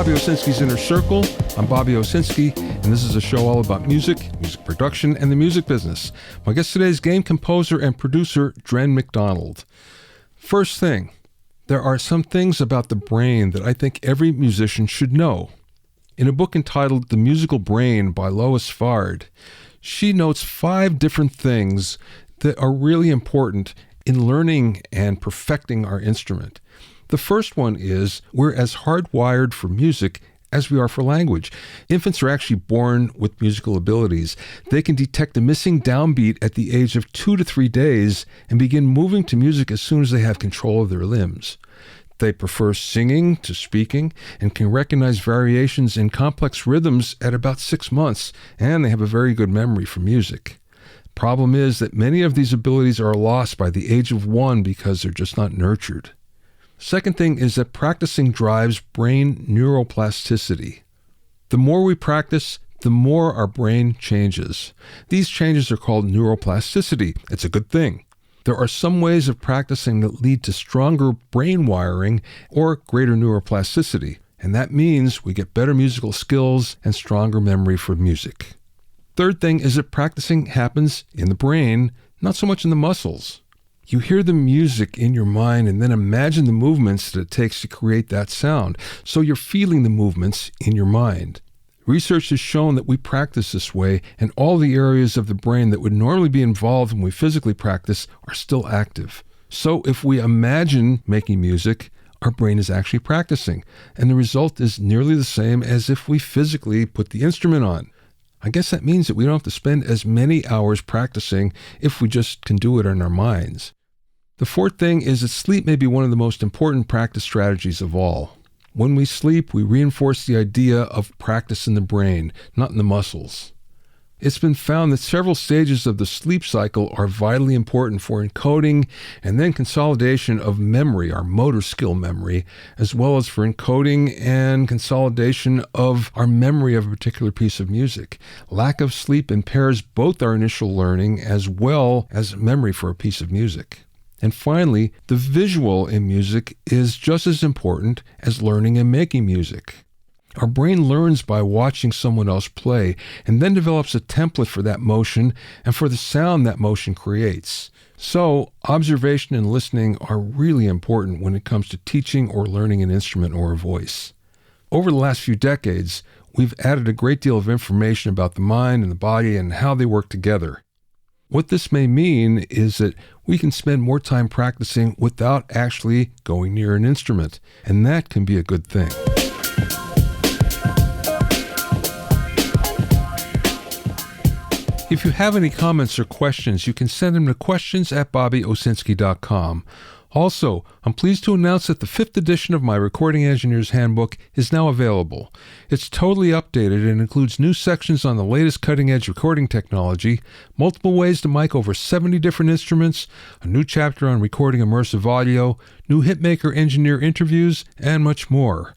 Bobby Owsinski's Inner Circle. I'm Bobby Owsinski, and this is a show all about music, music production, and the music business. My guest today is game composer and producer Dren McDonald. First thing, there are some things about the brain that I think every musician should know. In a book entitled The Musical Brain by Lois Fard, she notes 5 different things that are really important in learning and perfecting our instrument. The first one is we're as hardwired for music as we are for language. Infants are actually born with musical abilities. They can detect a missing downbeat at the age of 2 to 3 days and begin moving to music as soon as they have control of their limbs. They prefer singing to speaking and can recognize variations in complex rhythms at about 6 months, and they have a very good memory for music. Problem is that many of these abilities are lost by the age of 1 because they're just not nurtured. Second thing is that practicing drives brain neuroplasticity. The more we practice, the more our brain changes. These changes are called neuroplasticity. It's a good thing. There are some ways of practicing that lead to stronger brain wiring or greater neuroplasticity, and that means we get better musical skills and stronger memory for music. Third thing is that practicing happens in the brain, not so much in the muscles. You hear the music in your mind and then imagine the movements that it takes to create that sound. So you're feeling the movements in your mind. Research has shown that we practice this way, and all the areas of the brain that would normally be involved when we physically practice are still active. So if we imagine making music, our brain is actually practicing, and the result is nearly the same as if we physically put the instrument on. I guess that means that we don't have to spend as many hours practicing if we just can do it in our minds. The fourth thing is that sleep may be one of the most important practice strategies of all. When we sleep, we reinforce the idea of practice in the brain, not in the muscles. It's been found that several stages of the sleep cycle are vitally important for encoding and then consolidation of memory, our motor skill memory, as well as for encoding and consolidation of our memory of a particular piece of music. Lack of sleep impairs both our initial learning as well as memory for a piece of music. And finally, the visual in music is just as important as learning and making music. Our brain learns by watching someone else play and then develops a template for that motion and for the sound that motion creates. So, observation and listening are really important when it comes to teaching or learning an instrument or a voice. Over the last few decades, we've added a great deal of information about the mind and the body and how they work together. What this may mean is that we can spend more time practicing without actually going near an instrument, and that can be a good thing. If you have any comments or questions, you can send them to questions@bobbyowsinski.com. Also, I'm pleased to announce that the 5th edition of my Recording Engineer's Handbook is now available. It's totally updated and includes new sections on the latest cutting-edge recording technology, multiple ways to mic over 70 different instruments, a new chapter on recording immersive audio, new hitmaker engineer interviews, and much more.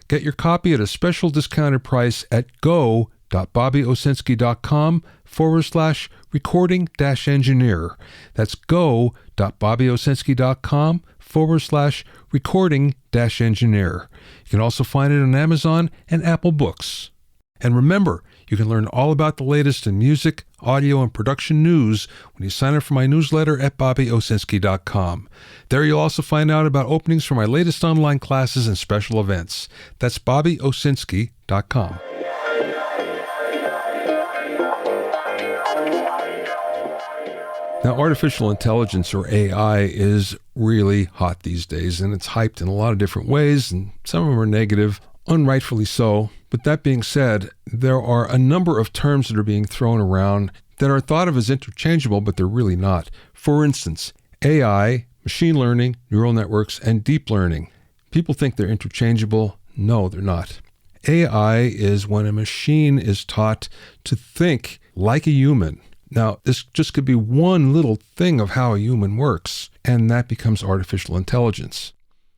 Get your copy at a special discounted price at go.bobbyowsinski.com/recording-engineer. That's go.bobbyowsinski.com/recording-engineer. You can also find it on Amazon and Apple Books. And remember, you can learn all about the latest in music, audio, and production news when you sign up for my newsletter at bobbyowsinski.com. There you'll also find out about openings for my latest online classes and special events. That's bobbyowsinski.com. Now, artificial intelligence, or AI, is really hot these days, and it's hyped in a lot of different ways, and some of them are negative, unrightfully so. But that being said, there are a number of terms that are being thrown around that are thought of as interchangeable, but they're really not. For instance, AI, machine learning, neural networks, and deep learning. People think they're interchangeable. No, they're not. AI is when a machine is taught to think like a human. Now, this just could be one little thing of how a human works, and that becomes artificial intelligence.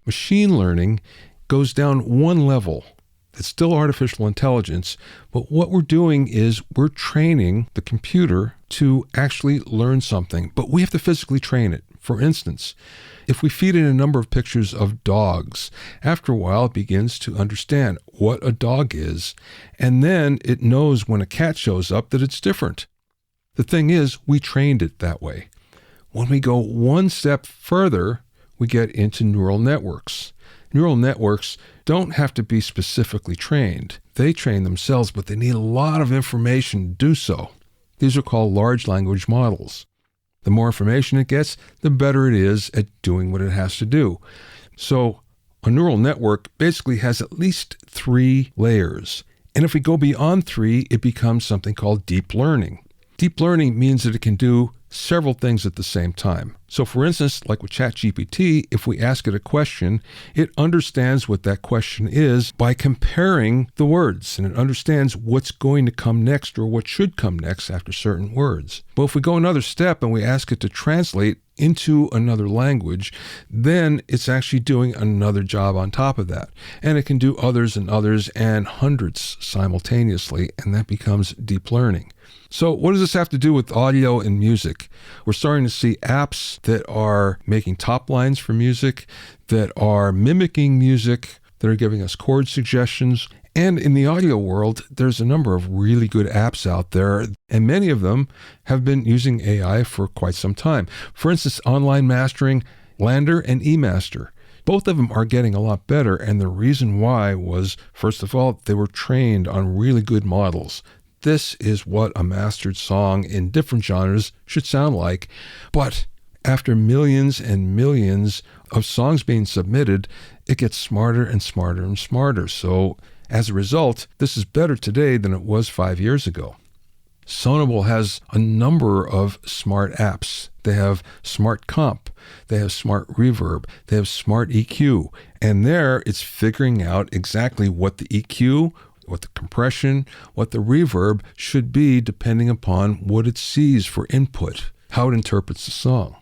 Machine learning goes down one level. It's still artificial intelligence, but what we're doing is we're training the computer to actually learn something, but we have to physically train it. For instance, if we feed it a number of pictures of dogs, after a while it begins to understand what a dog is, and then it knows when a cat shows up that it's different. The thing is, we trained it that way. When we go one step further, we get into neural networks. Neural networks don't have to be specifically trained. They train themselves, but they need a lot of information to do so. These are called large language models. The more information it gets, the better it is at doing what it has to do. So a neural network basically has at least 3 layers. And if we go beyond 3, it becomes something called deep learning. Deep learning means that it can do several things at the same time. So for instance, like with ChatGPT, if we ask it a question, it understands what that question is by comparing the words, and it understands what's going to come next or what should come next after certain words. But if we go another step and we ask it to translate into another language, then it's actually doing another job on top of that. And it can do others and others and hundreds simultaneously, and that becomes deep learning. So what does this have to do with audio and music? We're starting to see apps that are making top lines for music, that are mimicking music, that are giving us chord suggestions. And in the audio world, there's a number of really good apps out there, and many of them have been using AI for quite some time. For instance, online mastering, Lander and eMaster. Both of them are getting a lot better, and the reason why was, first of all, they were trained on really good models. This is what a mastered song in different genres should sound like. But after millions and millions of songs being submitted, it gets smarter and smarter and smarter. So as a result, this is better today than it was 5 years ago. Sonable has a number of smart apps. They have smart comp, they have smart reverb, they have smart EQ. And there it's figuring out exactly what the EQ, what the compression, what the reverb should be depending upon what it sees for input, how it interprets the song.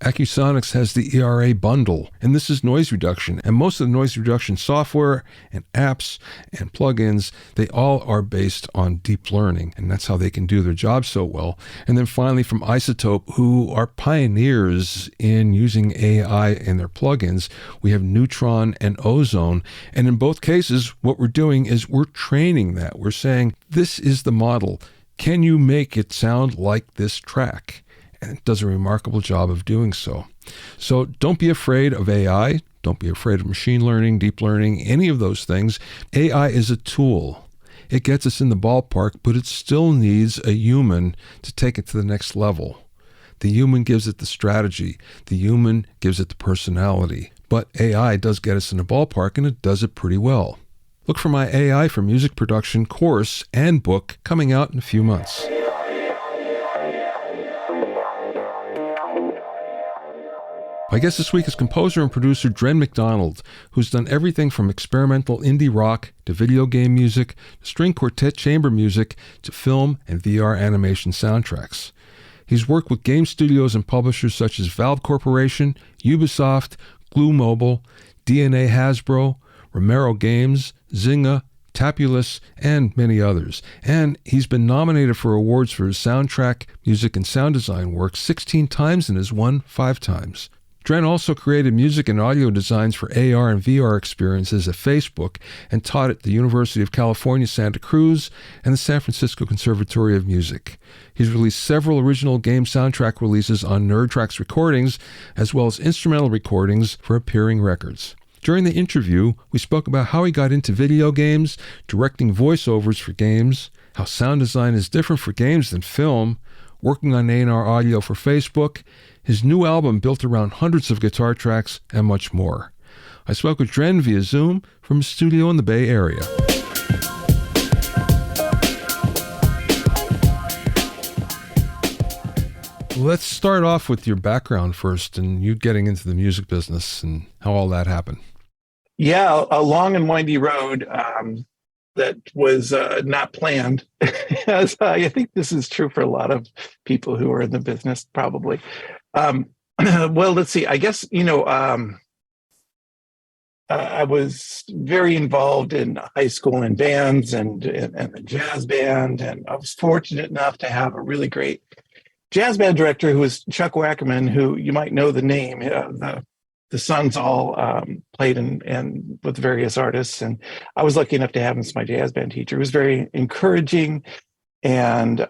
Acusonics has the ERA bundle, and this is noise reduction. And most of the noise reduction software and apps and plugins, they all are based on deep learning, and that's how they can do their job so well. And then finally from Isotope, who are pioneers in using AI in their plugins, we have Neutron and Ozone. And in both cases, what we're doing is we're training that. We're saying, this is the model. Can you make it sound like this track? And it does a remarkable job of doing so. So don't be afraid of AI. Don't be afraid of machine learning, deep learning, any of those things. AI is a tool. It gets us in the ballpark, but it still needs a human to take it to the next level. The human gives it the strategy. The human gives it the personality. But AI does get us in the ballpark, and it does it pretty well. Look for my AI for music production course and book coming out in a few months. My guest this week is composer and producer Dren McDonald, who's done everything from experimental indie rock to video game music, to string quartet chamber music, to film and VR animation soundtracks. He's worked with game studios and publishers such as Valve Corporation, Ubisoft, Glu Mobile, DeNA Hasbro, Romero Games, Zynga, Tapulous, and many others. And he's been nominated for awards for his soundtrack, music, and sound design work 16 times and has won 5 times. Dren also created music and audio designs for AR and VR experiences at Facebook and taught at the University of California, Santa Cruz and the San Francisco Conservatory of Music. He's released several original game soundtrack releases on Nerdtracks Recordings, as well as instrumental recordings for Appearing Records. During the interview, we spoke about how he got into video games, directing voiceovers for games, how sound design is different for games than film, working on A&R audio for Facebook, his new album built around hundreds of guitar tracks, and much more. I spoke with Dren via Zoom from his studio in the Bay Area. Let's start off with your background first and you getting into the music business and how all that happened. Yeah, a long and windy road that was not planned. As I think this is true for a lot of people who are in the business, probably. Well, let's see. I guess, I was very involved in high school in bands and the jazz band, and I was fortunate enough to have a really great jazz band director who was Chuck Wackerman, who you might know the name. The sons all played and with various artists, and I was lucky enough to have him as my jazz band teacher. He was very encouraging and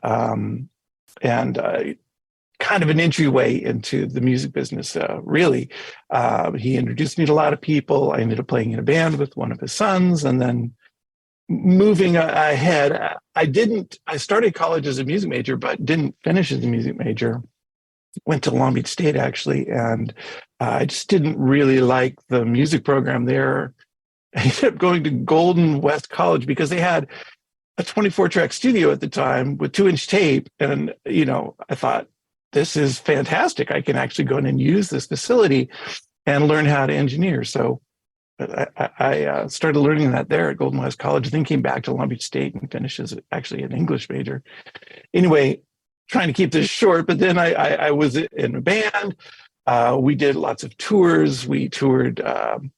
kind of an entryway into the music business. Really, he introduced me to a lot of people. I ended up playing in a band with one of his sons, and then moving ahead, I started college as a music major, but didn't finish as a music major. Went to Long Beach State, actually, and I just didn't really like the music program there. I ended up going to Golden West College because they had a 24-track studio at the time with 2-inch tape. And, I thought, this is fantastic. I can actually go in and use this facility and learn how to engineer. So I started learning that there at Golden West College, then came back to Long Beach State and finished as actually an English major. Anyway, trying to keep this short, but then I was in a band. We did lots of tours. We toured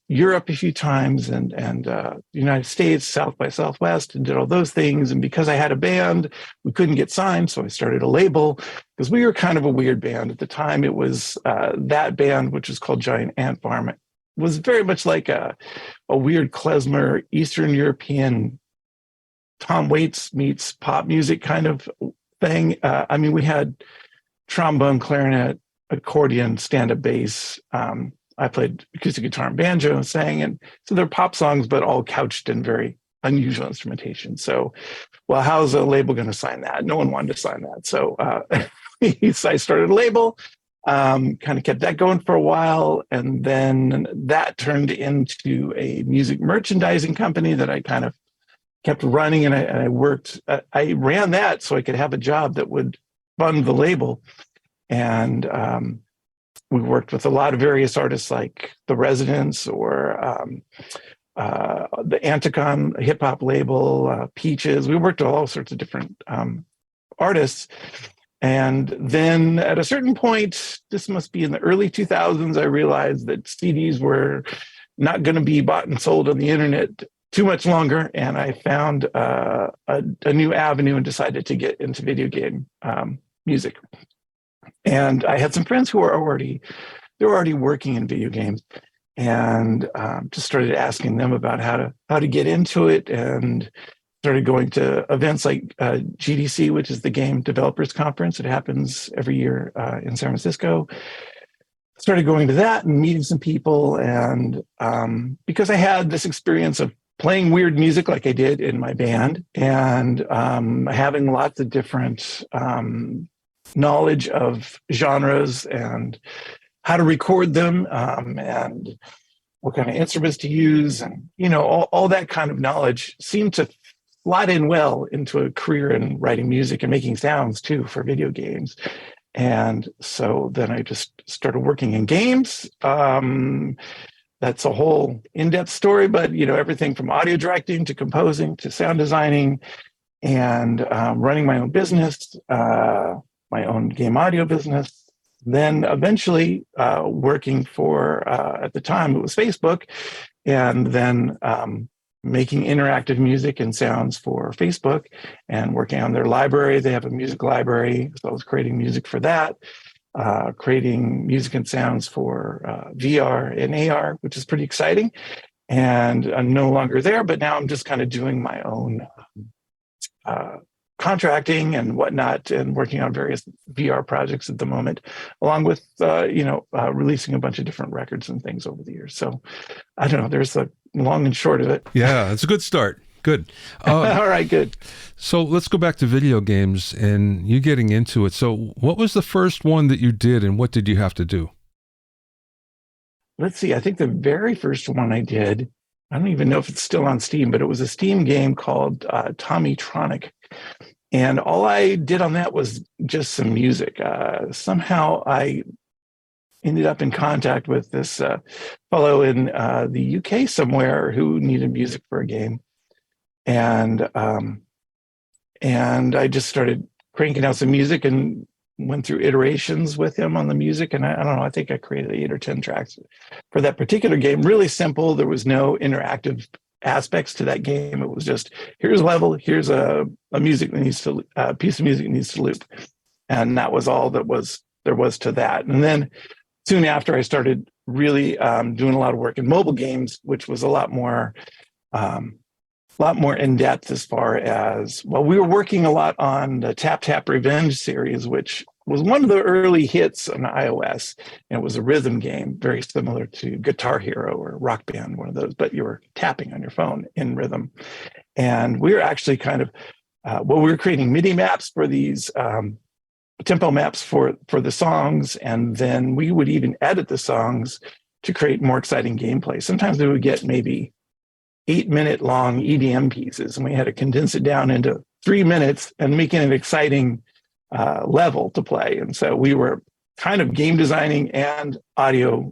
Europe a few times and the United States, South by Southwest, and did all those things. And because I had a band, we couldn't get signed, so I started a label because we were kind of a weird band at the time. It was that band, which was called Giant Ant Farm. It was very much like a weird klezmer, Eastern European Tom Waits meets pop music kind of thing. We had trombone, clarinet, accordion, stand-up bass. I played acoustic guitar and banjo and sang, and so they're pop songs, but all couched in very unusual instrumentation. So, well, how's a label going to sign that? No one wanted to sign that. So I started a label, kind of kept that going for a while, and then that turned into a music merchandising company that I kind of kept running, and I worked. I ran that so I could have a job that would fund the label, and we worked with a lot of various artists like The Residents or the Anticon hip hop label, Peaches. We worked with all sorts of different artists, and then at a certain point, this must be in the early 2000s, I realized that CDs were not going to be bought and sold on the internet too much longer, and I found a new avenue and decided to get into video game music. And I had some friends who were already working in video games, and just started asking them about how to get into it, and started going to events like GDC, which is the Game Developers Conference. It happens every year in San Francisco. Started going to that and meeting some people, and because I had this experience of playing weird music like I did in my band, and having lots of different knowledge of genres and how to record them, and what kind of instruments to use, and all that kind of knowledge seemed to slot in well into a career in writing music and making sounds too for video games. And so then I just started working in games. That's a whole in-depth story, but everything from audio directing to composing to sound designing, and running my own business, my own game audio business. Then eventually working for, at the time it was Facebook, and then making interactive music and sounds for Facebook and working on their library. They have a music library, so I was creating music for that. Creating music and sounds for VR and AR, which is pretty exciting. And I'm no longer there, but now I'm just kind of doing my own contracting and whatnot, and working on various VR projects at the moment, along with releasing a bunch of different records and things over the years. So I don't know, there's the long and short of it. Yeah, it's a good start. Good. All right, good. So let's go back to video games and you getting into it. So what was the first one that you did, and what did you have to do? Let's see. I think the very first one I did, I don't even know if it's still on Steam, but it was a Steam game called Tommytronic. And all I did on that was just some music. Somehow I ended up in contact with this fellow in the UK somewhere who needed music for a game. And I just started cranking out some music and went through iterations with him on the music. And I don't know, I think I created 8 or 10 tracks for that particular game. Really simple. There was no interactive aspects to that game. It was just, here's a level, here's a music that needs to, a piece of music that needs to loop. And that was all there was to that. And then soon after, I started really doing a lot of work in mobile games, which was a lot more in depth as far as, well, we were working a lot on the Tap Tap Revenge series, which was one of the early hits on iOS. And it was a rhythm game, very similar to Guitar Hero or Rock Band, one of those, but you were tapping on your phone in rhythm. And we were actually kind of, we were creating MIDI maps for these tempo maps for the songs. And then we would even edit the songs to create more exciting gameplay. Sometimes we would get maybe 8-minute long EDM pieces, and we had to condense it down into 3 minutes and make it an exciting level to play. And so we were kind of game designing and audio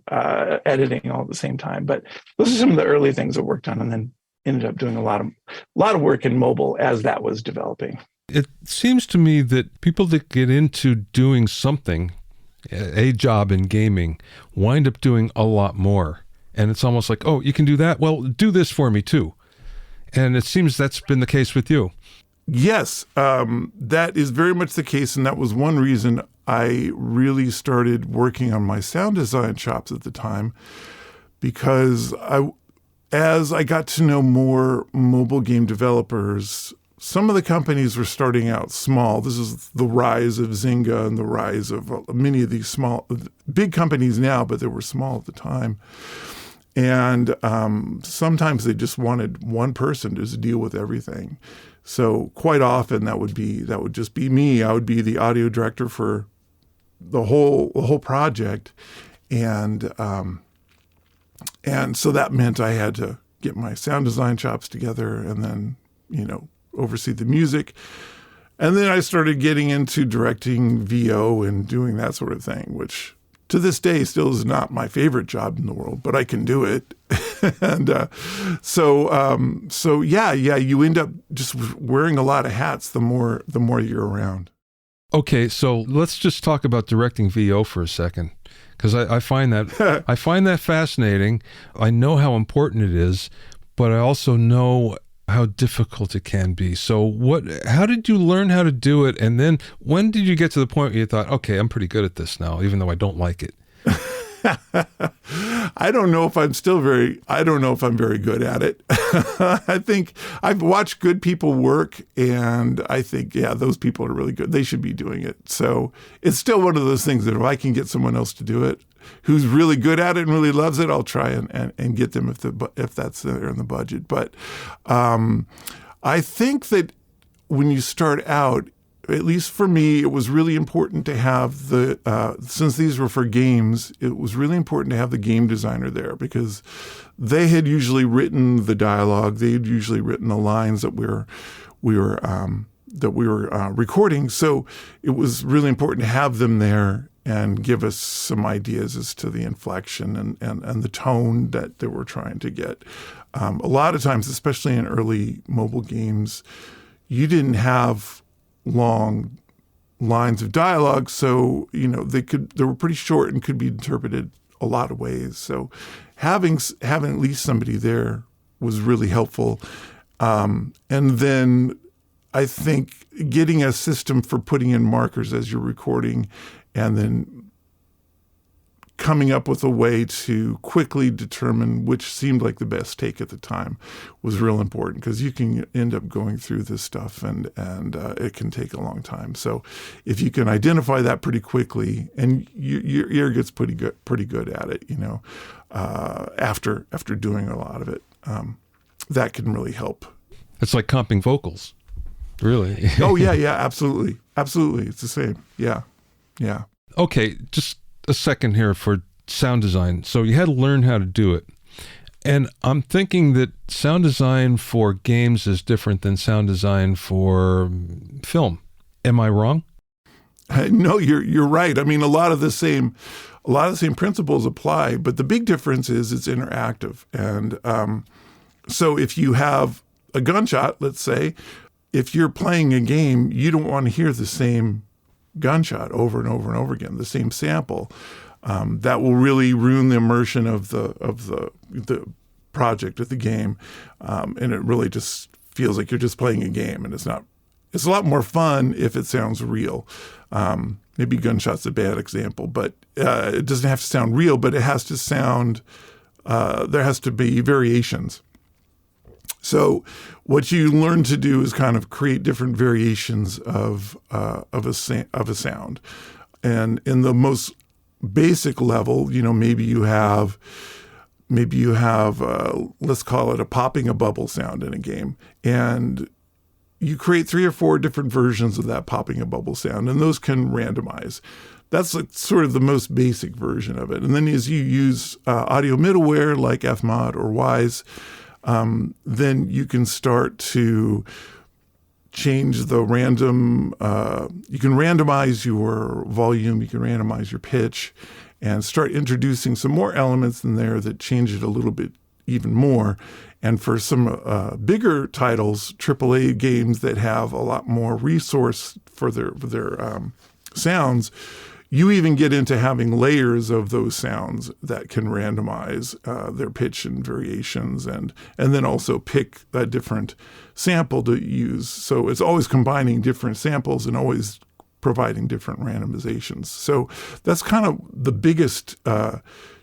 editing all at the same time. But those are some of the early things I worked on, and then ended up doing a lot of work in mobile as that was developing. It seems to me that people that get into doing something, a job in gaming, wind up doing a lot more. And it's almost like, oh, you can do that? Well, do this for me too. And it seems that's been the case with you. Yes, that is very much the case. And that was one reason I really started working on my sound design chops at the time, because as I got to know more mobile game developers, some of the companies were starting out small. This is the rise of Zynga and the rise of many of these big companies now, but they were small at the time. And sometimes they just wanted one person to just deal with everything. So quite often that would just be me. I would be the audio director for the whole project, and so that meant I had to get my sound design chops together, and then oversee the music. And then I started getting into directing VO and doing that sort of thing, which to this day still is not my favorite job in the world, but I can do it. And so you end up just wearing a lot of hats the more you're around. Okay, so let's just talk about directing VO for a second, because I find that fascinating. I know how important it is, but I also know how difficult it can be. So how did you learn how to do it? And then when did you get to the point where you thought, okay, I'm pretty good at this now, even though I don't like it? I don't know if I'm very good at it. I think I've watched good people work, and I think, yeah, those people are really good. They should be doing it. So it's still one of those things that if I can get someone else to do it who's really good at it and really loves it, I'll try and get them if that's there in the budget. But I think that when you start out, at least for me, it was really important to have since these were for games, it was really important to have the game designer there, because they had usually written the dialogue. They had usually written the lines that we were recording. So it was really important to have them there and give us some ideas as to the inflection and the tone that they were trying to get. A lot of times, especially in early mobile games, you didn't have long lines of dialogue, so they were pretty short and could be interpreted a lot of ways. So having at least somebody there was really helpful. And then I think getting a system for putting in markers as you're recording, and then coming up with a way to quickly determine which seemed like the best take at the time was real important, because you can end up going through this stuff and it can take a long time. So if you can identify that pretty quickly, and your ear gets pretty good at it, after doing a lot of it, that can really help. It's like comping vocals, really. Oh yeah, absolutely. It's the same. Yeah. Okay, just a second here for sound design. So you had to learn how to do it. And I'm thinking that sound design for games is different than sound design for film. Am I wrong? No, you're right. I mean, a lot of the same principles apply, but the big difference is it's interactive. And so if you have a gunshot, let's say, if you're playing a game, you don't want to hear the same gunshot over and over and over again, the same sample. That will really ruin the immersion of the project, of the game, and it really just feels like you're just playing a game, and it's It's a lot more fun if it sounds real. Maybe gunshot's a bad example, but it doesn't have to sound real, but it has to sound, there has to be variations. So what you learn to do is kind of create different variations of a sound. And in the most basic level, maybe you have, let's call it a popping a bubble sound in a game. And you create 3 or 4 different versions of that popping a bubble sound, and those can randomize. That's like sort of the most basic version of it. And then as you use audio middleware like Fmod or Wise, then you can start to change the random, you can randomize your volume, you can randomize your pitch, and start introducing some more elements in there that change it a little bit even more. And for some bigger titles, AAA games that have a lot more resource for their sounds, you even get into having layers of those sounds that can randomize their pitch and variations, and then also pick a different sample to use. So it's always combining different samples and always providing different randomizations. So that's kind of the biggest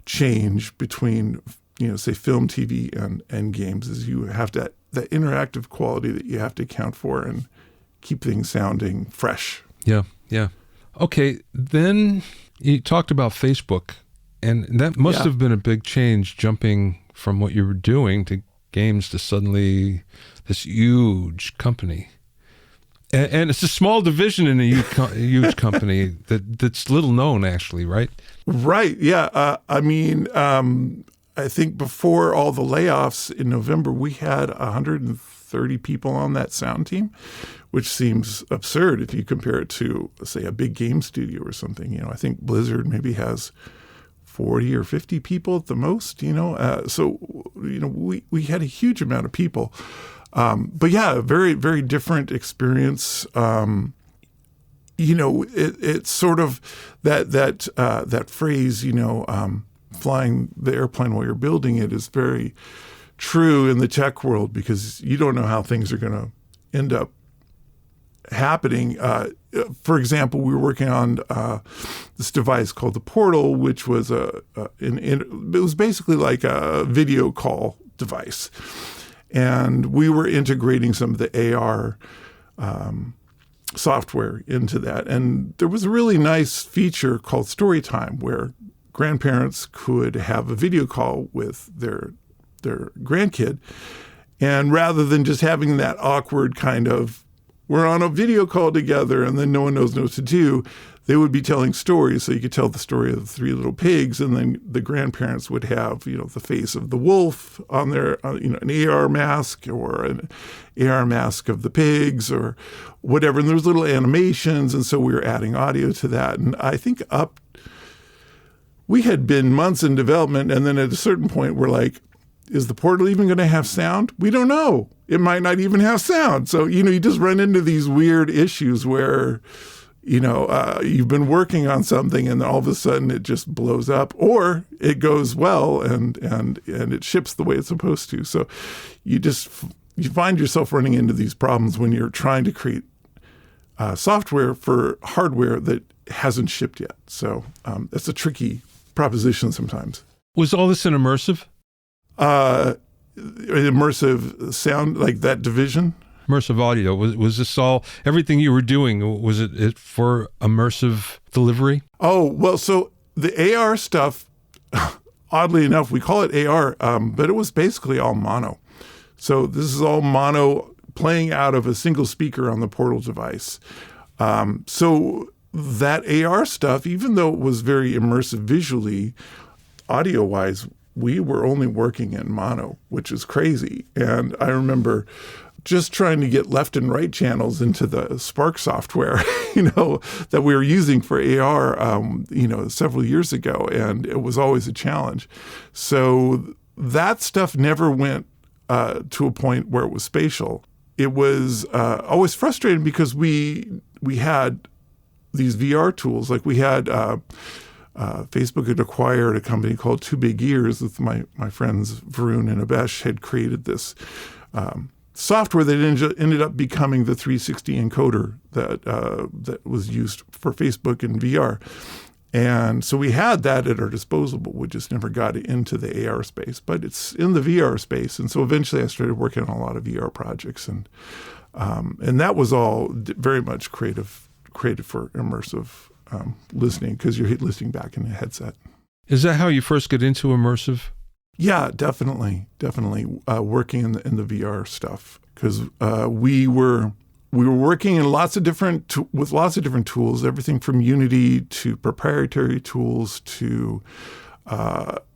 change between, say film, TV, and games, is you have that interactive quality that you have to account for and keep things sounding fresh. Yeah. Okay, then you talked about Facebook, and that must have been a big change, jumping from what you were doing to games to suddenly this huge company. And it's a small division in a huge company that's little known, actually, right? Right, yeah. I think before all the layoffs in November, we had 130 people on that sound team, which seems absurd if you compare it to, say, a big game studio or something. I think Blizzard maybe has 40 or 50 people at the most, So, we had a huge amount of people. But yeah, a very, very different experience. It's sort of that phrase, flying the airplane while you're building it is very true in the tech world, because you don't know how things are going to end up happening. For example, we were working on this device called the Portal, which was it was basically like a video call device, and we were integrating some of the AR software into that. And there was a really nice feature called Story Time, where grandparents could have a video call with their grandkid. And rather than just having that awkward kind of, we're on a video call together and then no one knows what to do, they would be telling stories. So you could tell the story of the 3 little pigs, and then the grandparents would have, the face of the wolf on their, an AR mask, or an AR mask of the pigs, or whatever. And there's little animations. And so we were adding audio to that. And I think we had been months in development, and then at a certain point we're like, is the Portal even going to have sound? We don't know. It might not even have sound. So, you just run into these weird issues where, you've been working on something and all of a sudden it just blows up, or it goes well and it ships the way it's supposed to. So you find yourself running into these problems when you're trying to create software for hardware that hasn't shipped yet. So that's a tricky proposition sometimes. Was all this an immersive? Immersive sound, like that division? Immersive audio. Was this all, everything you were doing, was it for immersive delivery? Oh, well, so the AR stuff, oddly enough, we call it AR, but it was basically all mono. So this is all mono playing out of a single speaker on the Portal device. So that AR stuff, even though it was very immersive visually, audio-wise, we were only working in mono, which is crazy. And I remember just trying to get left and right channels into the Spark software, that we were using for AR, several years ago. And it was always a challenge. So that stuff never went to a point where it was spatial. It was always frustrating because we had these VR tools. Like we had Facebook had acquired a company called Two Big Ears with my friends Varun and Abesh had created this software that ended up becoming the 360 encoder that was used for Facebook and VR. And so we had that at our disposal, but we just never got it into the AR space. But it's in the VR space. And so eventually I started working on a lot of VR projects. And that was all very much created for immersive listening, because you're listening back in a headset. Is that how you first get into immersive? Yeah, definitely. Working in the VR stuff, because we were working in with lots of different tools, everything from Unity to proprietary tools to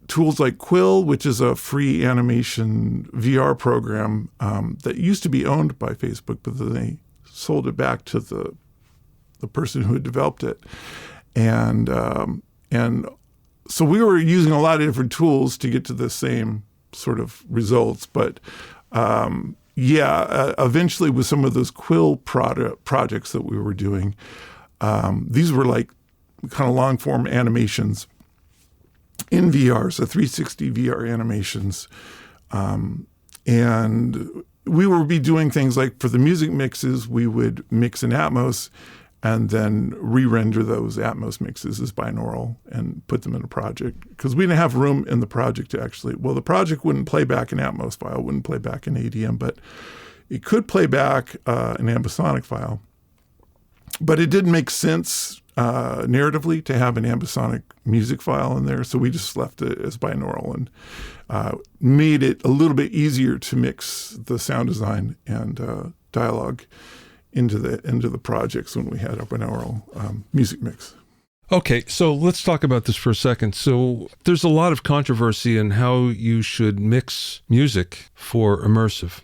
tools like Quill, which is a free animation VR program that used to be owned by Facebook, but then they sold it back to the person who had developed it, and so we were using a lot of different tools to get to the same sort of results. But eventually with some of those Quill projects that we were doing, these were like kind of long form animations in VR, so 360 VR animations. And we would be doing things like for the music mixes, we would mix in Atmos and then re-render those Atmos mixes as binaural and put them in a project. Because we didn't have room in the project to the project wouldn't play back an Atmos file, wouldn't play back an ADM, but it could play back an ambisonic file. But it didn't make sense narratively to have an ambisonic music file in there, so we just left it as binaural and made it a little bit easier to mix the sound design and dialogue into the projects when we had a binaural music mix. Okay, so let's talk about this for a second. So there's a lot of controversy in how you should mix music for immersive.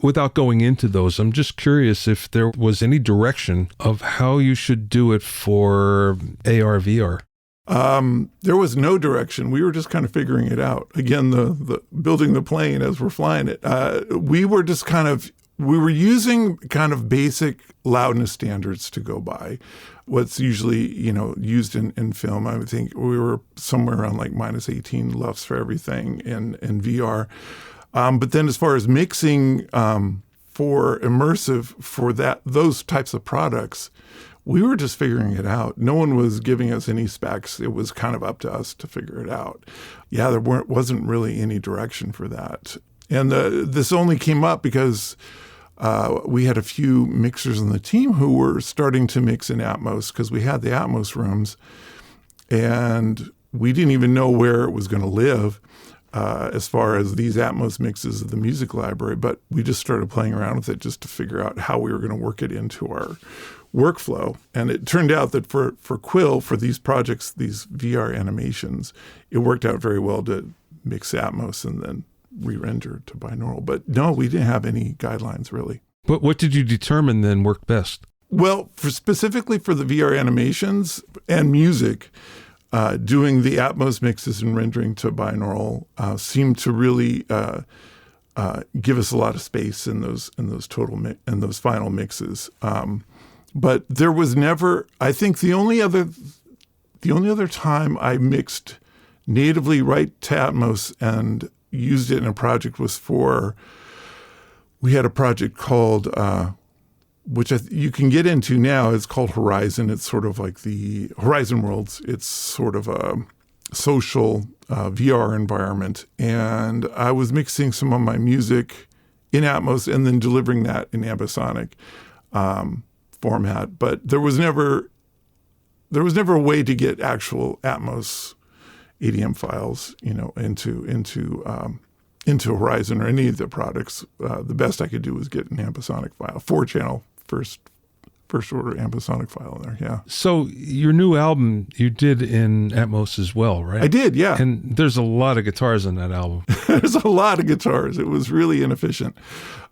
Without going into those, I'm just curious if there was any direction of how you should do it for AR, VR. There was no direction. We were just kind of figuring it out. Again, the building the plane as we're flying it. We were using kind of basic loudness standards to go by. What's usually, used in film. I would think we were somewhere around like minus 18 LUFS for everything in VR. But then as far as mixing for immersive for those types of products, we were just figuring it out. No one was giving us any specs. It was kind of up to us to figure it out. Yeah, there wasn't really any direction for that. And this only came up because we had a few mixers on the team who were starting to mix in Atmos, because we had the Atmos rooms, and we didn't even know where it was going to live as far as these Atmos mixes of the music library. But we just started playing around with it just to figure out how we were going to work it into our workflow. And it turned out that for Quill, for these projects, these VR animations, it worked out very well to mix Atmos and then re-render to binaural. But no, we didn't have any guidelines really. But what did you determine then worked best? Well, specifically for the VR animations and music, doing the Atmos mixes and rendering to binaural seemed to really give us a lot of space in those those final mixes. But there was never. I think the only other time I mixed natively right to Atmos and used it in a project was we had a project called, which you can get into now. It's called Horizon. It's sort of like the Horizon Worlds. It's sort of a social VR environment. And I was mixing some of my music in Atmos and then delivering that in ambisonic format. But there was never a way to get actual Atmos ADM files, into Horizon or any of the products. The best I could do was get an ambisonic file, 4-channel first order ambisonic file in there. Yeah. So your new album you did in Atmos as well, right? I did, yeah. And there's a lot of guitars on that album. There's a lot of guitars. It was really inefficient.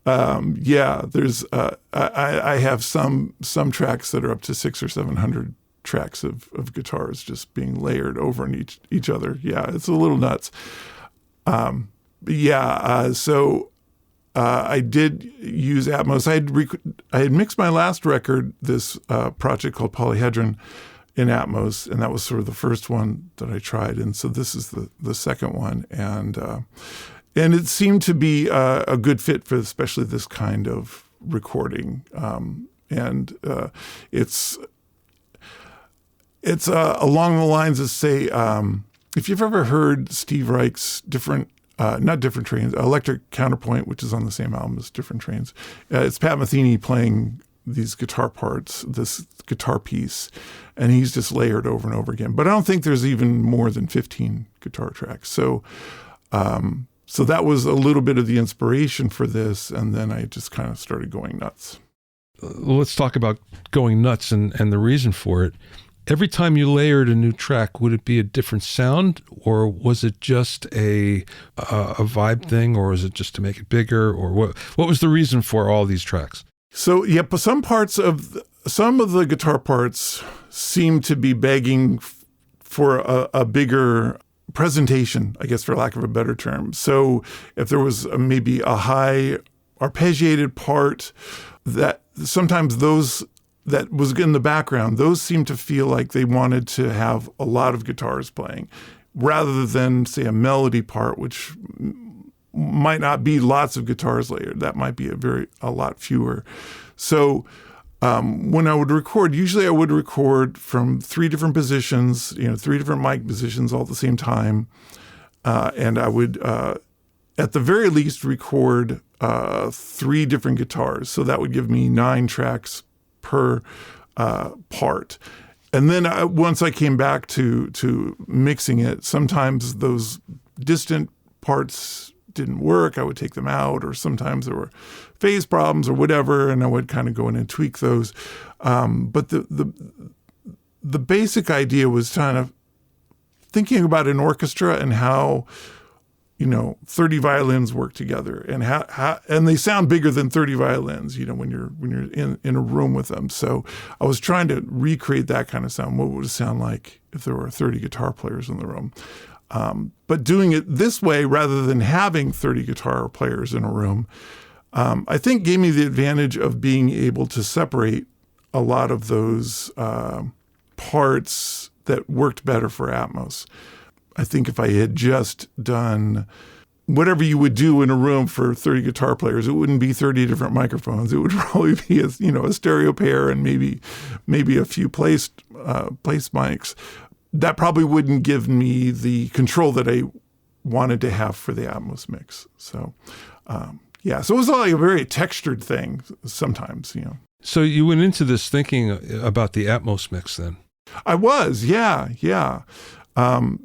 There's I have some tracks that are up to 600 or 700 tracks of guitars just being layered over in each other. Yeah, it's a little nuts. So I did use Atmos. I had mixed my last record, this project called Polyhedron, in Atmos, and that was sort of the first one that I tried. And so this is the second one. And And it seemed to be a good fit for especially this kind of recording. It's along the lines of, say, if you've ever heard Steve Reich's not Different Trains, Electric Counterpoint, which is on the same album as Different Trains. It's Pat Metheny playing these guitar parts, this guitar piece, and he's just layered over and over again. But I don't think there's even more than 15 guitar tracks. So that was a little bit of the inspiration for this, and then I just kind of started going nuts. Let's talk about going nuts and the reason for it. Every time you layered a new track, would it be a different sound, or was it just a vibe thing, or was it just to make it bigger, or what was the reason for all these tracks? So yeah, but some of the guitar parts seem to be begging for a bigger presentation, I guess, for lack of a better term. So if there was maybe a high arpeggiated part, that sometimes those that was in the background, those seem to feel like they wanted to have a lot of guitars playing, rather than, say, a melody part, which might not be lots of guitars layered. That might be a lot fewer. So when I would record, usually I would record from 3 different positions, 3 different mic positions all at the same time. And I would, at the very least, record 3 different guitars. So that would give me 9 tracks per part. And then once I came back to mixing it, sometimes those distant parts didn't work. I would take them out, or sometimes there were phase problems or whatever, and I would kind of go in and tweak those. But the basic idea was kind of thinking about an orchestra and how 30 violins work together, and how and they sound bigger than 30 violins, when you're in a room with them. So I was trying to recreate that kind of sound. What would it sound like if there were 30 guitar players in the room? But doing it this way, rather than having 30 guitar players in a room, I think gave me the advantage of being able to separate a lot of those parts that worked better for Atmos. I think if I had just done whatever you would do in a room for 30 guitar players, it wouldn't be 30 different microphones. It would probably be a stereo pair and maybe a few placed mics. That probably wouldn't give me the control that I wanted to have for the Atmos mix. So, so it was like a very textured thing sometimes, So you went into this thinking about the Atmos mix then? I was, yeah.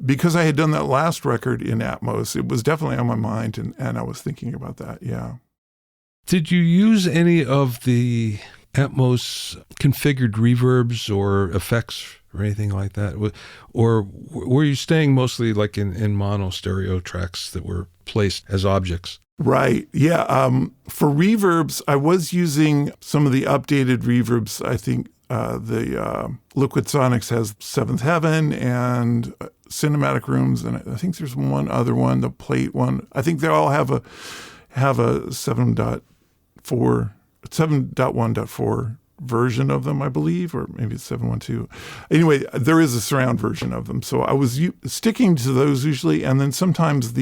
Because I had done that last record in Atmos, it was definitely on my mind, and I was thinking about that, yeah. Did you use any of the Atmos configured reverbs or effects or anything like that? Or were you staying mostly like in mono stereo tracks that were placed as objects? Right, yeah. For reverbs, I was using some of the updated reverbs. I think the Liquid Sonics has Seventh Heaven and Cinematic Rooms, and I think there's one other one, the Plate one. I think they all have a 7.1.4 version of them, I believe, or maybe it's 7.1.2. Anyway, there is a surround version of them. So I was sticking to those usually, and then sometimes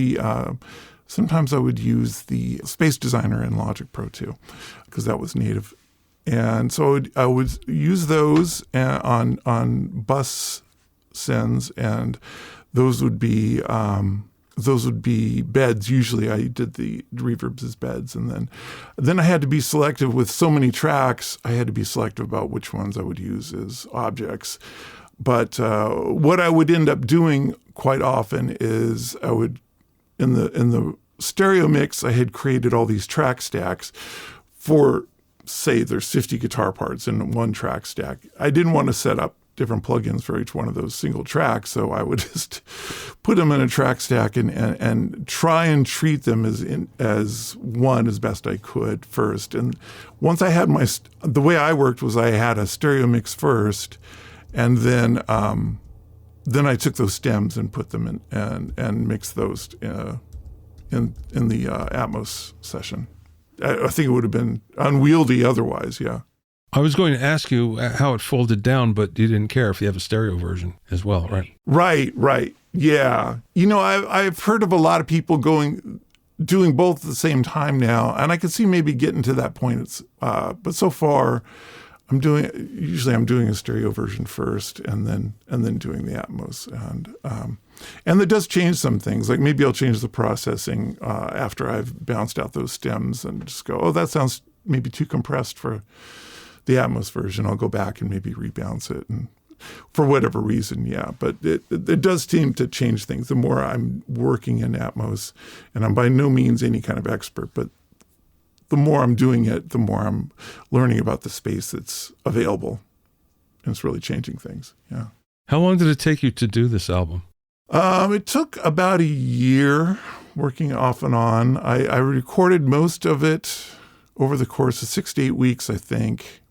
sometimes I would use the Space Designer in Logic Pro too, because that was native. And so I would use those on bus sends, and those would be beds. Usually I did the reverbs as beds, and then I had to be selective with so many tracks. I had to be selective about which ones I would use as objects. But what I would end up doing quite often is I would, in the stereo mix, I had created all these track stacks for, say, there's 50 guitar parts in one track stack. I didn't want to set up different plugins for each one of those single tracks, so I would just put them in a track stack and try and treat them as one as best I could first. And once I had the way I worked was I had a stereo mix first, and then I took those stems and put them in and mixed those in the Atmos session. I think it would have been unwieldy otherwise, yeah. I was going to ask you how it folded down, but you didn't care if you have a stereo version as well, right? Right, yeah. I've heard of a lot of people going doing both at the same time now, and I can see maybe getting to that point. But so far, I'm doing a stereo version first, and then doing the Atmos, and that does change some things. Like maybe I'll change the processing after I've bounced out those stems and just go, oh, that sounds maybe too compressed for the Atmos version. I'll go back and maybe rebounce it, and for whatever reason, yeah. But it does seem to change things the more I'm working in Atmos, and I'm by no means any kind of expert, but the more I'm doing it, the more I'm learning about the space that's available. And it's really changing things, yeah. How long did it take you to do this album? It took about a year working off and on. I recorded most of it over the course of 6 to 8 weeks, I think.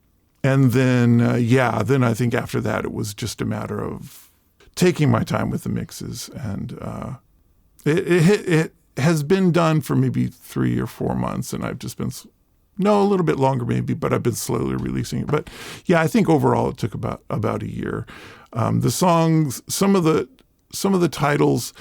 And then, then I think after that, it was just a matter of taking my time with the mixes. And it has been done for maybe 3 or 4 months, and I've just been, a little bit longer maybe, but I've been slowly releasing it. But yeah, I think overall it took about a year. The songs, some of the titles,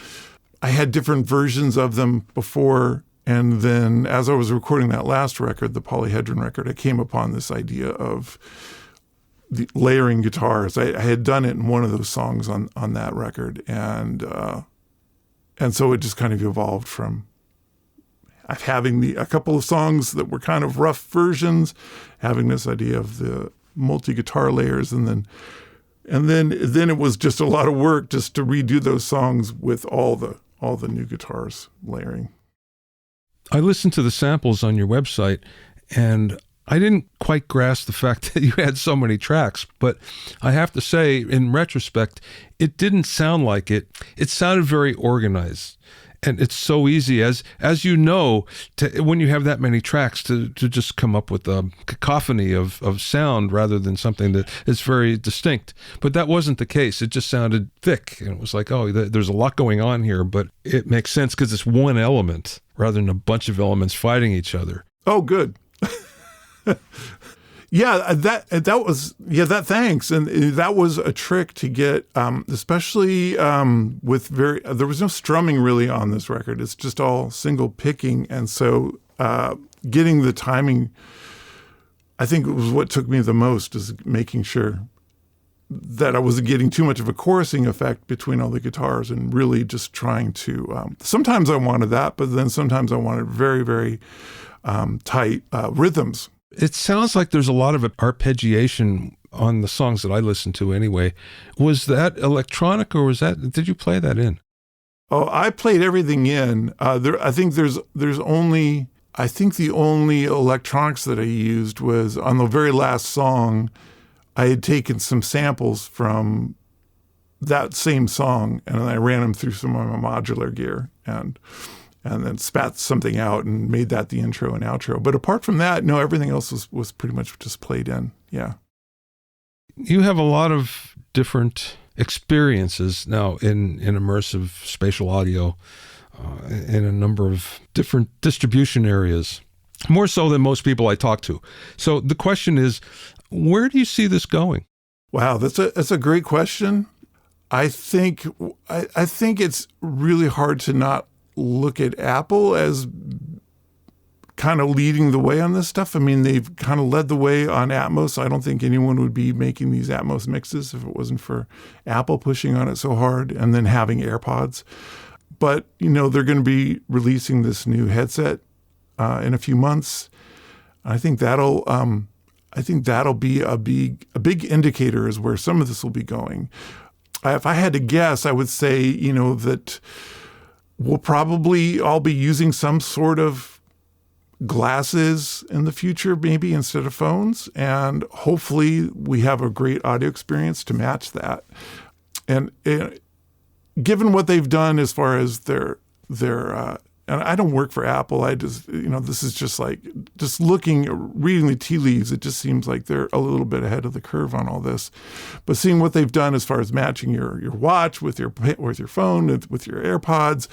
I had different versions of them before, and then as I was recording that last record, the Polyhedron record, I came upon this idea of the layering guitars. I had done it in one of those songs on that record, and so it just kind of evolved from having a couple of songs that were kind of rough versions, having this idea of the multi-guitar layers, and then it was just a lot of work just to redo those songs with all the new guitars layering. I listened to the samples on your website, and I didn't quite grasp the fact that you had so many tracks, but I have to say, in retrospect, it didn't sound like it. It sounded very organized, and it's so easy, as you know, when you have that many tracks, to just come up with a cacophony of sound rather than something that is very distinct. But that wasn't the case. It just sounded thick, and it was like, oh, there's a lot going on here, but it makes sense because it's one element rather than a bunch of elements fighting each other. Oh, good. Yeah, thanks. And that was a trick to get, especially there was no strumming really on this record. It's just all single picking. And so getting the timing, I think it was what took me the most, is making sure that I wasn't getting too much of a chorusing effect between all the guitars, and really just trying to, sometimes I wanted that, but then sometimes I wanted very, very tight rhythms. It sounds like there's a lot of arpeggiation on the songs that I listen to anyway. Was that electronic, or did you play that in? Oh, I played everything in. I think the only electronics that I used was on the very last song. I had taken some samples from that same song, and I ran them through some of my modular gear, and then spat something out and made that the intro and outro. But apart from that, no, everything else was pretty much just played in. Yeah. You have a lot of different experiences now in immersive spatial audio in a number of different distribution areas, more so than most people I talk to. So the question is, where do you see this going? Wow, that's a great question. I think it's really hard to not look at Apple as kind of leading the way on this stuff. I mean, they've kind of led the way on Atmos. I don't think anyone would be making these Atmos mixes if it wasn't for Apple pushing on it so hard, and then having AirPods. But, they're going to be releasing this new headset in a few months. I think that'll be a big indicator as where some of this will be going. If I had to guess, I would say, that we'll probably all be using some sort of glasses in the future, maybe instead of phones. And hopefully we have a great audio experience to match that. And given what they've done as far as their and I don't work for Apple. I just, this is just like, just reading the tea leaves, it just seems like they're a little bit ahead of the curve on all this. But seeing what they've done as far as matching your watch with your phone, with your AirPods,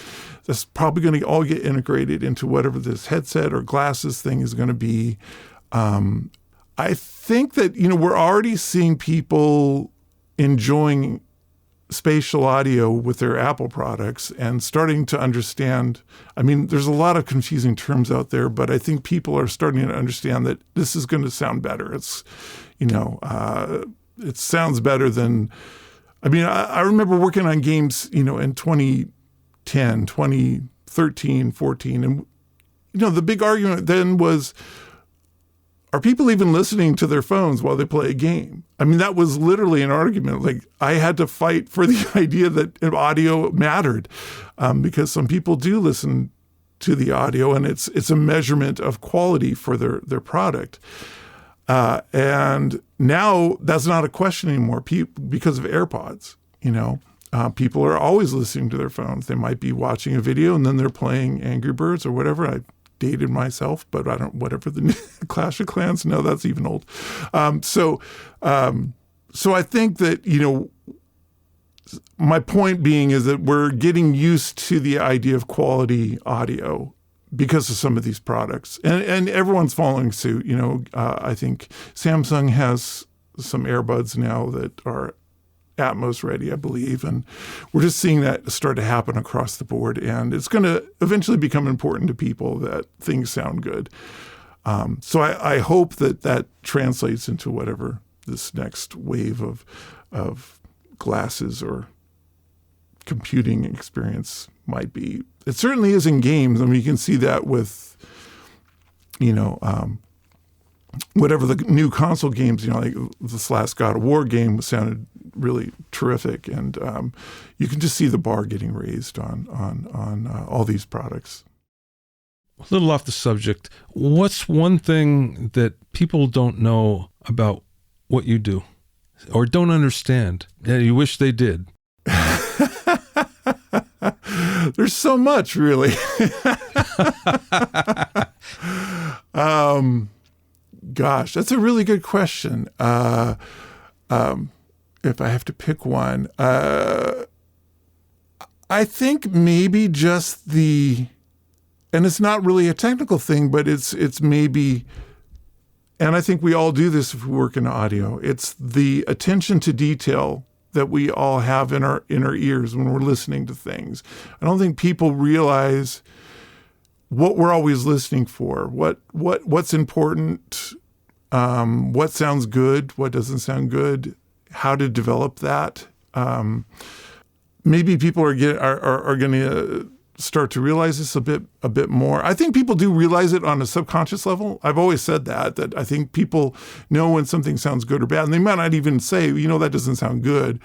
that's probably going to all get integrated into whatever this headset or glasses thing is going to be. I think that, we're already seeing people enjoying spatial audio with their Apple products and starting to understand. I mean, there's a lot of confusing terms out there, but I think people are starting to understand that this is going to sound better. It's, it sounds better than, I remember working on games, in 2010, 2013, 14. And, the big argument then was, are people even listening to their phones while they play a game? That was literally an argument. Like, I had to fight for the idea that audio mattered, because some people do listen to the audio, and it's a measurement of quality for their product. And now that's not a question anymore because of AirPods. People are always listening to their phones. They might be watching a video and then they're playing Angry Birds or whatever. I dated myself, but whatever the Clash of Clans. No, that's even old. So I think that, my point being is that we're getting used to the idea of quality audio because of some of these products, and everyone's following suit. I think Samsung has some earbuds now that are Atmos ready, I believe, and we're just seeing that start to happen across the board, and it's going to eventually become important to people that things sound good. So I hope that translates into whatever this next wave of glasses or computing experience might be. It certainly is in games. You can see that with, whatever the new console games, like this last God of War game sounded really terrific. And you can just see the bar getting raised on all these products. A little off the subject, what's one thing that people don't know about what you do or don't understand that you wish they did? There's so much, really. Gosh, that's a really good question. If I have to pick one, I think maybe just and it's not really a technical thing, but it's maybe, and I think we all do this if we work in audio, it's the attention to detail that we all have in our ears when we're listening to things. I don't think people realize what we're always listening for, what's important, what sounds good, what doesn't sound good, how to develop that. Maybe people are going to start to realize this a bit more. I think people do realize it on a subconscious level. I've always said that I think people know when something sounds good or bad, and they might not even say, that doesn't sound good,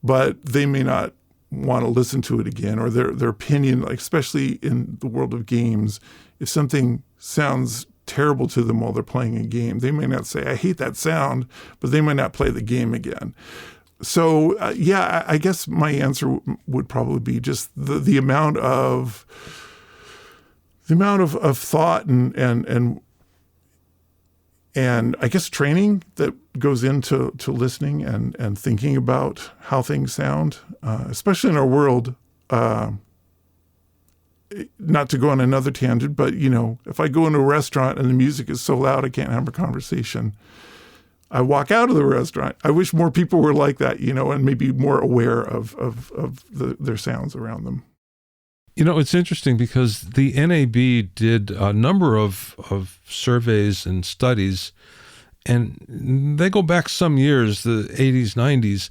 but they may not want to listen to it again, or their opinion, like especially in the world of games, if something sounds terrible to them while they're playing a game, they may not say, I hate that sound, but they might not play the game again. So, I guess my answer would probably be just the amount of thought and I guess training that goes into listening and thinking about how things sound, especially in our world. Not to go on another tangent, but if I go into a restaurant and the music is so loud I can't have a conversation, I walk out of the restaurant. I wish more people were like that, and maybe more aware of their sounds around them. It's interesting because the NAB did a number of surveys and studies, and they go back some years, the 80s, 90s,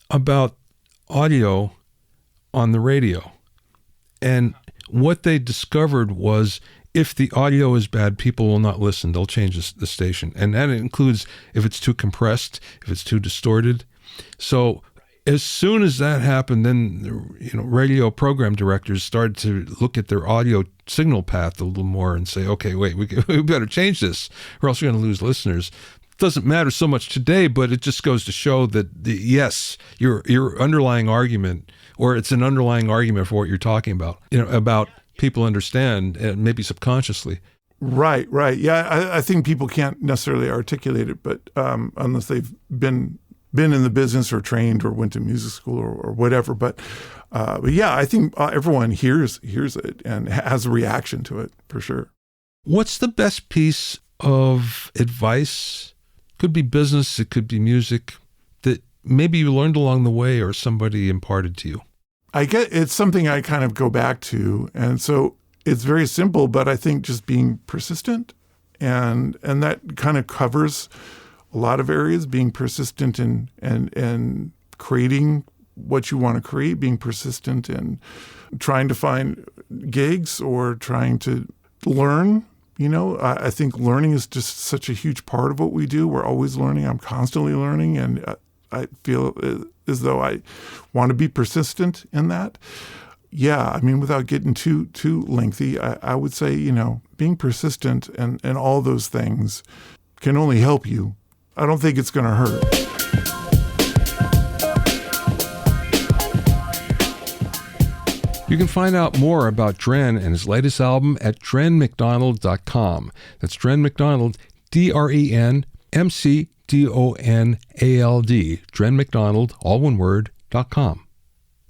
about audio on the radio. And what they discovered was if the audio is bad, people will not listen. They'll change the station. And that includes if it's too compressed, if it's too distorted. So as soon as that happened, then radio program directors started to look at their audio signal path a little more and say, okay, wait, we better change this or else we're going to lose listeners. It doesn't matter so much today, but it just goes to show that, yes, your underlying argument, or it's an underlying argument for what you're talking about, about people understand, and maybe subconsciously. Right. Yeah, I think people can't necessarily articulate it, but unless they've been in the business or trained or went to music school or whatever. But yeah, I think everyone hears it and has a reaction to it for sure. What's the best piece of advice? Could be business, it could be music, that maybe you learned along the way or somebody imparted to you? I get it's something I kind of go back to. And so it's very simple, but I think just being persistent and that kind of covers a lot of areas, being persistent and creating what you want to create, being persistent and trying to find gigs or trying to learn. I think learning is just such a huge part of what we do. We're always learning. I'm constantly learning, and I feel as though I want to be persistent in that. Yeah, I mean, without getting too lengthy, I would say, being persistent and all those things can only help you. I don't think it's going to hurt. You can find out more about Dren and his latest album at drenmcdonald.com. That's Dren McDonald, DrenMcDonald, Dren McDonald, all one word, .com.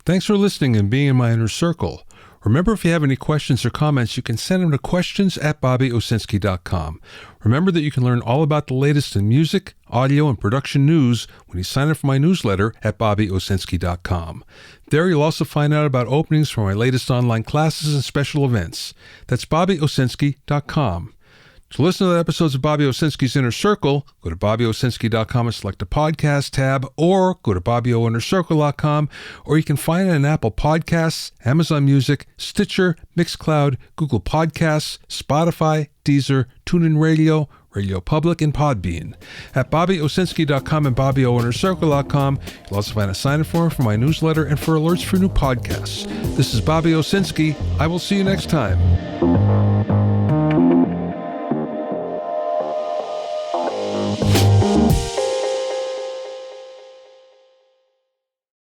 Thanks for listening and being in my inner circle. Remember, if you have any questions or comments, you can send them to questions@bobbyowsinski.com. Remember that you can learn all about the latest in music, audio, and production news when you sign up for my newsletter at bobbyowsinski.com. There you'll also find out about openings for my latest online classes and special events. That's bobbyowsinski.com. To listen to the episodes of Bobby Owsinski's Inner Circle, go to bobbyowsinski.com and select the podcast tab, or go to bobbyoinnercircle.com, or you can find it on Apple Podcasts, Amazon Music, Stitcher, Mixcloud, Google Podcasts, Spotify, Deezer, TuneIn Radio, Radio Public, and Podbean. At bobbyowsinski.com and bobbyoinnercircle.com, you'll also find a sign-up form for my newsletter and for alerts for new podcasts. This is Bobby Owsinski. I will see you next time.